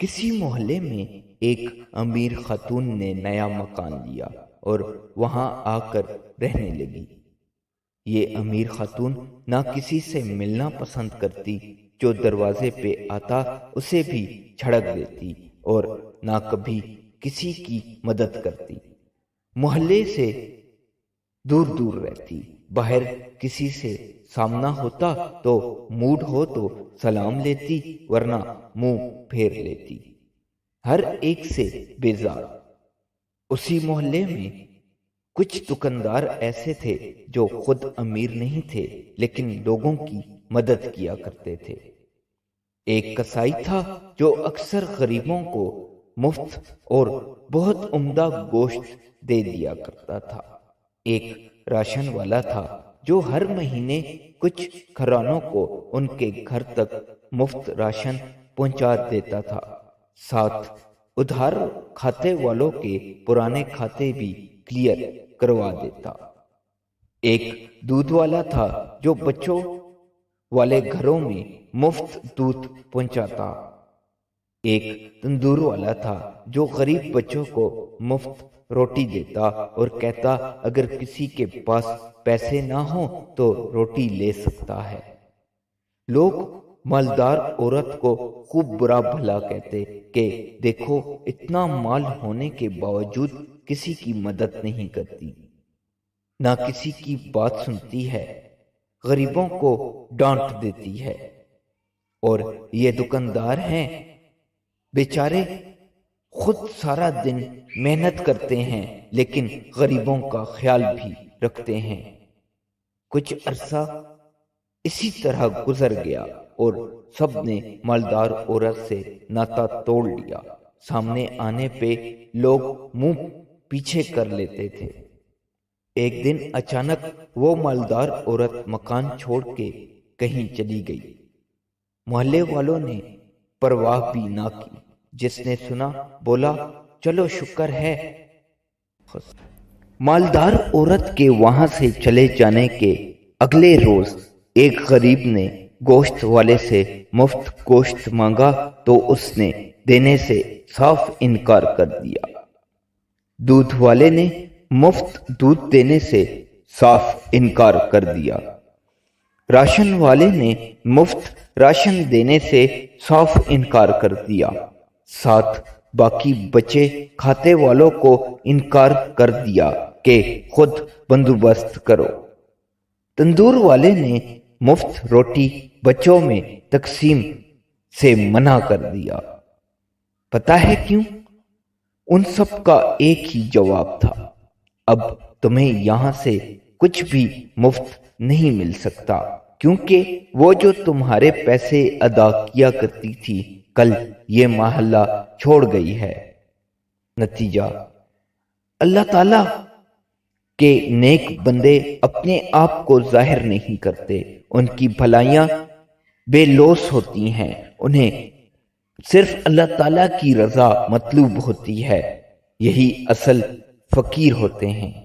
کسی محلے میں ایک امیر خاتون نے نیا مکان لیا اور وہاں آ کر رہنے لگی۔ یہ امیر خاتون نہ کسی سے ملنا پسند کرتی، جو دروازے پہ آتا اسے بھی جھڑک دیتی اور نہ کبھی کسی کی مدد کرتی۔ محلے سے دور دور رہتی، باہر کسی سے سامنا ہوتا تو موڈ ہو تو سلام لیتی ورنہ منہ پھیر لیتی، ہر ایک سے بیزار۔ اسی محلے میں کچھ دکاندار ایسے تھے جو خود امیر نہیں تھے لیکن لوگوں کی مدد کیا کرتے تھے۔ ایک کسائی تھا جو اکثر غریبوں کو مفت اور بہت عمدہ گوشت دے دیا کرتا تھا۔ ایک راشن والا تھا جو ہر مہینے کچھ گھرانوں کو ان کے گھر تک مفت راشن پہنچا دیتا تھا، ساتھ ادھار کھاتے والوں کے پرانے کھاتے بھی کلیئر کروا دیتا۔ ایک دودھ والا تھا جو بچوں والے گھروں میں مفت دودھ پہنچاتا۔ ایک تندور والا تھا جو غریب بچوں کو مفت روٹی دیتا اور کہتا اگر کسی کے پاس پیسے نہ ہوں تو روٹی لے سکتا ہے۔ لوگ مالدار عورت کو خوب برا بھلا کہتے کہ دیکھو اتنا مال ہونے کے باوجود کسی کی مدد نہیں کرتی، نہ کسی کی بات سنتی ہے، غریبوں کو ڈانٹ دیتی ہے۔ اور یہ دکاندار ہیں بیچارے، خود سارا دن محنت کرتے ہیں لیکن غریبوں کا خیال بھی رکھتے ہیں۔ کچھ عرصہ اسی طرح گزر گیا اور سب نے مالدار عورت سے ناتا توڑ لیا۔ سامنے آنے پہ لوگ منہ پیچھے کر لیتے تھے۔ ایک دن اچانک وہ مالدار عورت مکان چھوڑ کے کہیں چلی گئی۔ محلے والوں نے پرواہ بھی نہ کی، جس نے سنا بولا چلو شکر ہے۔ مالدار عورت کے وہاں سے چلے جانے کے اگلے روز ایک غریب نے گوشت والے سے مفت گوشت مانگا تو اس نے دینے سے صاف انکار کر دیا۔ دودھ والے نے مفت دودھ دینے سے صاف انکار کر دیا۔ راشن والے نے مفت راشن دینے سے صاف انکار کر دیا، ساتھ باقی بچے کھاتے والوں کو انکار کر دیا کہ خود بندوبست کرو۔ تندور والے نے مفت روٹی بچوں میں تقسیم سے منع کر دیا۔ پتہ ہے کیوں؟ ان سب کا ایک ہی جواب تھا، اب تمہیں یہاں سے کچھ بھی مفت نہیں مل سکتا، کیونکہ وہ جو تمہارے پیسے ادا کیا کرتی تھی کل یہ محلہ چھوڑ گئی ہے۔ نتیجہ، اللہ تعالیٰ کے نیک بندے اپنے آپ کو ظاہر نہیں کرتے، ان کی بھلائیاں بے لوث ہوتی ہیں، انہیں صرف اللہ تعالیٰ کی رضا مطلوب ہوتی ہے، یہی اصل فقیر ہوتے ہیں۔